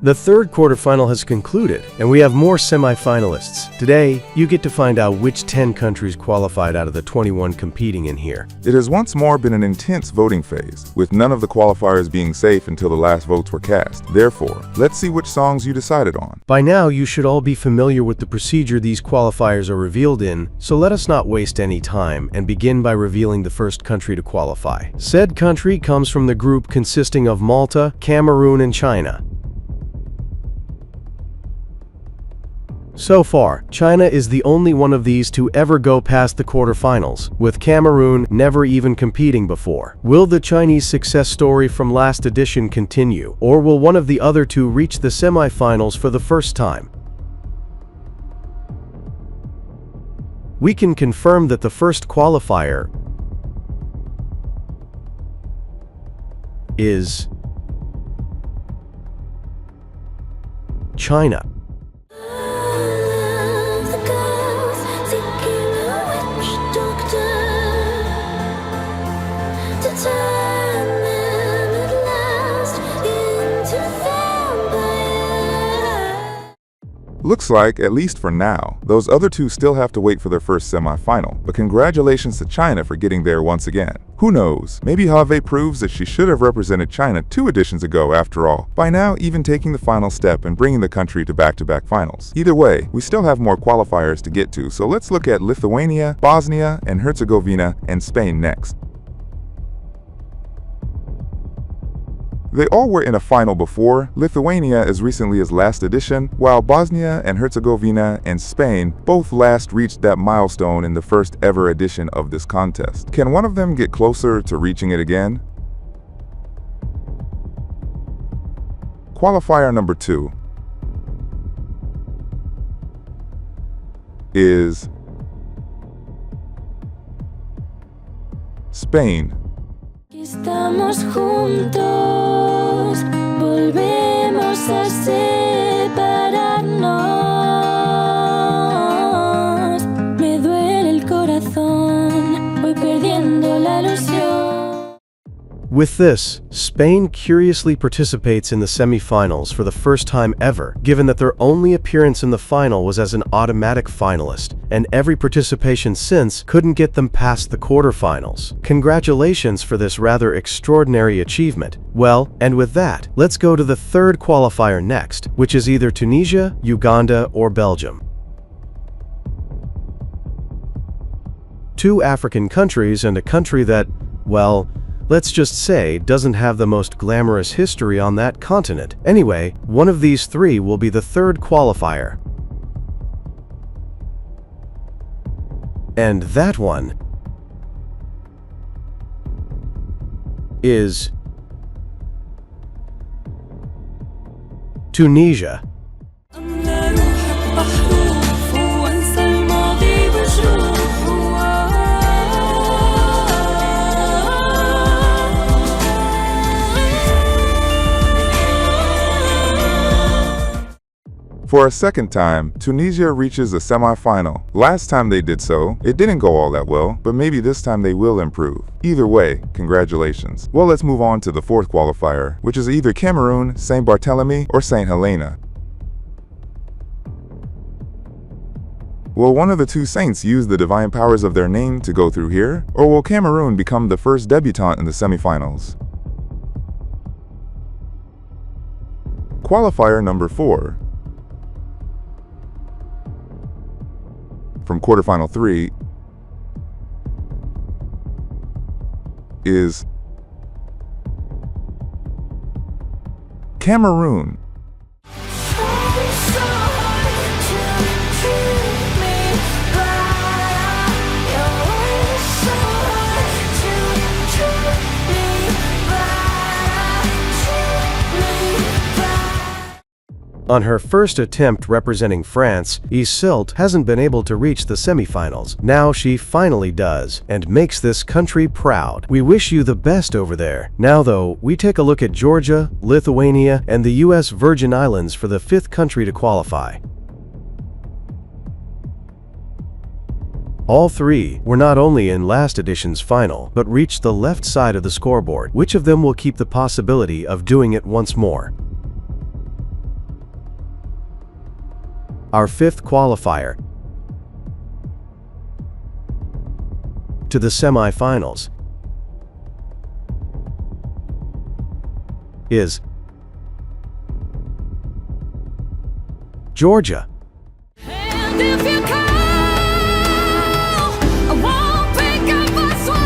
The third quarterfinal has concluded, and we have more semi-finalists. Today, you get to find out which 10 countries qualified out of the 21 competing in here. It has once more been an intense voting phase, with none of the qualifiers being safe until the last votes were cast. Therefore, let's see which songs you decided on. By now, you should all be familiar with the procedure these qualifiers are revealed in, so let us not waste any time and begin by revealing the first country to qualify. Said country comes from the group consisting of Malta, Cameroon, and China. So far, China is the only one of these to ever go past the quarterfinals, with Cameroon never even competing before. Will the Chinese success story from last edition continue, or will one of the other two reach the semifinals for the first time? We can confirm that the first qualifier is China. Looks like, at least for now, those other two still have to wait for their first semi-final, but congratulations to China for getting there once again. Who knows, maybe Have proves that she should have represented China 2 editions ago after all, by now even taking the final step and bringing the country to back-to-back finals. Either way, we still have more qualifiers to get to, so let's look at Lithuania, Bosnia and Herzegovina, and Spain next. They all were in a final before, Lithuania as recently as last edition, while Bosnia and Herzegovina and Spain both last reached that milestone in the first ever edition of this contest. Can one of them get closer to reaching it again? Qualifier number 2 is Spain. Estamos juntos, volvemos a separarnos. Me duele el corazón, voy perdiendo la ilusión. With this, Spain curiously participates in the semi-finals for the first time ever, given that their only appearance in the final was as an automatic finalist, and every participation since couldn't get them past the quarterfinals. Congratulations for this rather extraordinary achievement. Well, and with that, let's go to the third qualifier next, which is either Tunisia, Uganda, or Belgium. 2 African countries and a country that, well, let's just say, doesn't have the most glamorous history on that continent. Anyway, one of these 3 will be the third qualifier. And that one is Tunisia. For a second time, Tunisia reaches the semi-final. Last time they did so, it didn't go all that well, but maybe this time they will improve. Either way, congratulations. Well, let's move on to the fourth qualifier, which is either Cameroon, Saint Barthélemy, or Saint Helena. Will one of the 2 saints use the divine powers of their name to go through here, or will Cameroon become the first debutante in the semifinals? Qualifier number 4. From quarterfinal 3 is Cameroon. On her first attempt representing France, Iseult hasn't been able to reach the semifinals. Now she finally does, and makes this country proud. We wish you the best over there. Now though, we take a look at Georgia, Lithuania, and the US Virgin Islands for the 5th country to qualify. All 3 were not only in last edition's final, but reached the left side of the scoreboard. Which of them will keep the possibility of doing it once more? Our fifth qualifier to the semi-finals is Georgia. And if you call, I won't pick up a sword.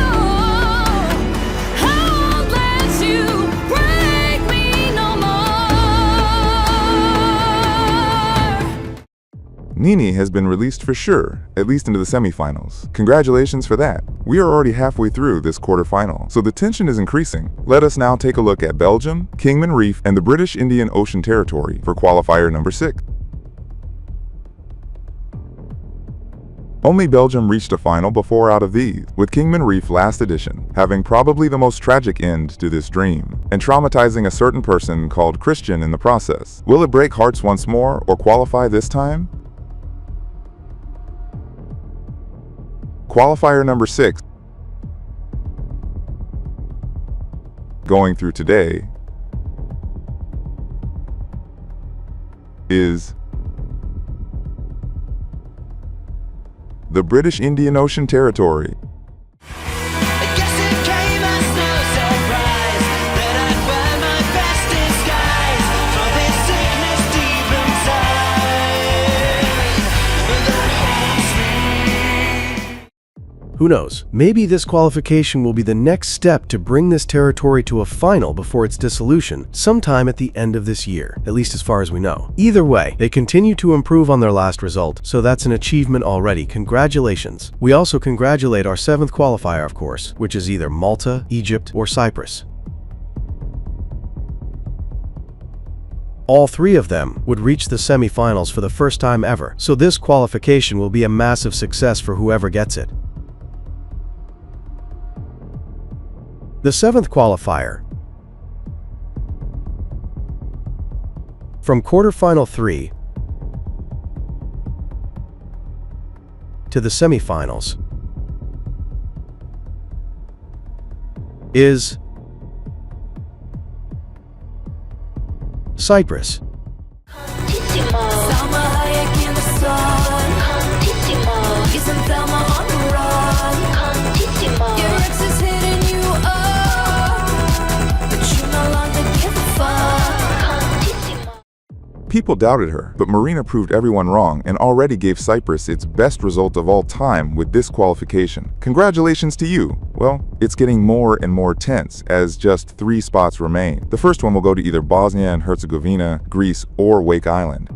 I won't let you break me no more. Nini has been released for sure, at least into the semifinals. Congratulations for that. We are already halfway through this quarterfinal, so the tension is increasing. Let us now take a look at Belgium, Kingman Reef, and the British Indian Ocean Territory for qualifier number 6. Only Belgium reached a final before out of these, with Kingman Reef last edition having probably the most tragic end to this dream, and traumatizing a certain person called Christian in the process. Will it break hearts once more, or qualify this time? Qualifier number 6, going through today, is the British Indian Ocean Territory. I guess it came as no surprise that I'd wear my best disguise for this sickness deep inside that haunts me. Who knows? Maybe this qualification will be the next step to bring this territory to a final before its dissolution, sometime at the end of this year, at least as far as we know. Either way, they continue to improve on their last result, so that's an achievement already. Congratulations. We also congratulate our 7th qualifier, of course, which is either Malta, Egypt, or Cyprus. All 3 of them would reach the semi-finals for the first time ever, so this qualification will be a massive success for whoever gets it. The 7th qualifier from quarterfinal 3 to the semifinals is Cyprus. Salma Hayek in the sun. Isn't Thelma on the run? Your ex is hitting you up, but you no longer give a fuck. People doubted her, but Marina proved everyone wrong and already gave Cyprus its best result of all time with this qualification. Congratulations to you! Well, it's getting more and more tense as just 3 spots remain. The first one will go to either Bosnia and Herzegovina, Greece, or Wake Island.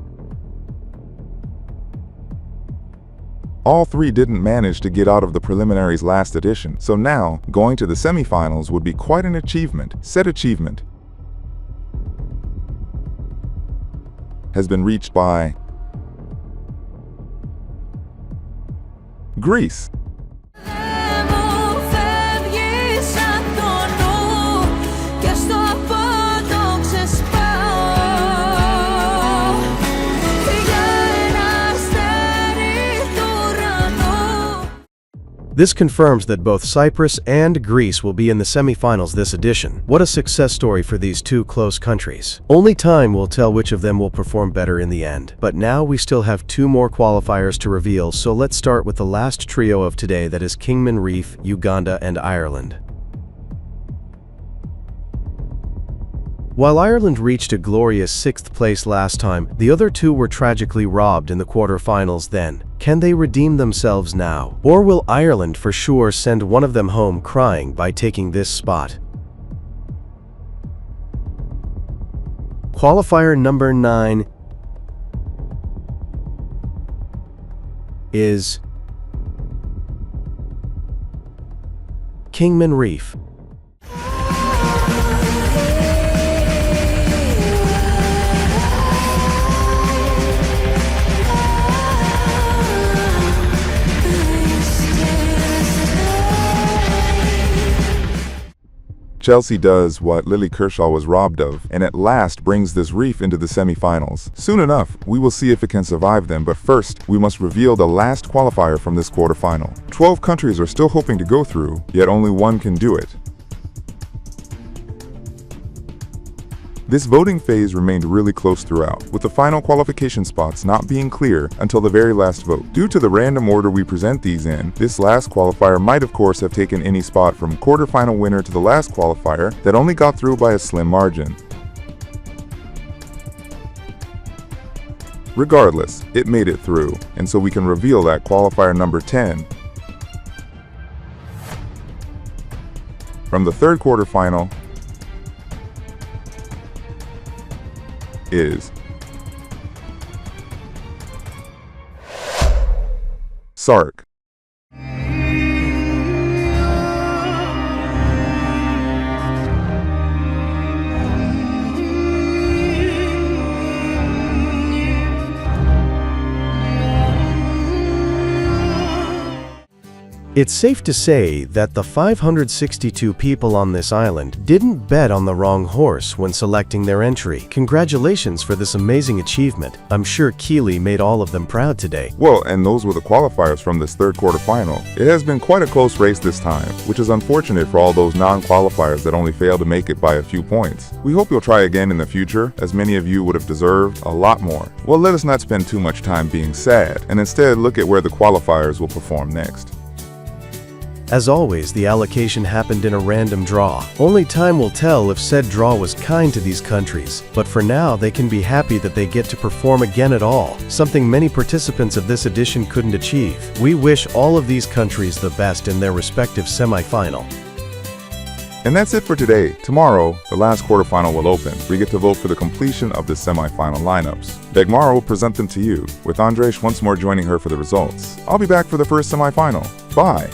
All 3 didn't manage to get out of the preliminaries last edition, so now going to the semifinals would be quite an achievement. Said achievement has been reached by Greece. This confirms that both Cyprus and Greece will be in the semifinals this edition. What a success story for these 2 close countries. Only time will tell which of them will perform better in the end. But now we still have 2 more qualifiers to reveal, so let's start with the last trio of today, that is Kingman Reef, Uganda, and Ireland. While Ireland reached a glorious 6th place last time, the other 2 were tragically robbed in the quarterfinals then. Can they redeem themselves now? Or will Ireland for sure send one of them home crying by taking this spot? Qualifier number 9 is Kingman Reef. Chelsea does what Lily Kershaw was robbed of, and at last brings this reef into the semi-finals. Soon enough, we will see if it can survive them, but first, we must reveal the last qualifier from this quarterfinal. 12 countries are still hoping to go through, yet only one can do it. This voting phase remained really close throughout, with the final qualification spots not being clear until the very last vote. Due to the random order we present these in, this last qualifier might of course have taken any spot from quarterfinal winner to the last qualifier that only got through by a slim margin. Regardless, it made it through, and so we can reveal that qualifier number 10 from the third quarterfinal is Sark. It's safe to say that the 562 people on this island didn't bet on the wrong horse when selecting their entry. Congratulations for this amazing achievement. I'm sure Keely made all of them proud today. Well, and those were the qualifiers from this third quarterfinal. It has been quite a close race this time, which is unfortunate for all those non-qualifiers that only failed to make it by a few points. We hope you'll try again in the future, as many of you would have deserved a lot more. Well, let us not spend too much time being sad, and instead look at where the qualifiers will perform next. As always, the allocation happened in a random draw. Only time will tell if said draw was kind to these countries, but for now they can be happy that they get to perform again at all, something many participants of this edition couldn't achieve. We wish all of these countries the best in their respective semi-final. And that's it for today. Tomorrow, the last quarterfinal will open. We get to vote for the completion of the semi-final lineups. Dagmara will present them to you, with Andres once more joining her for the results. I'll be back for the first semi-final. Bye!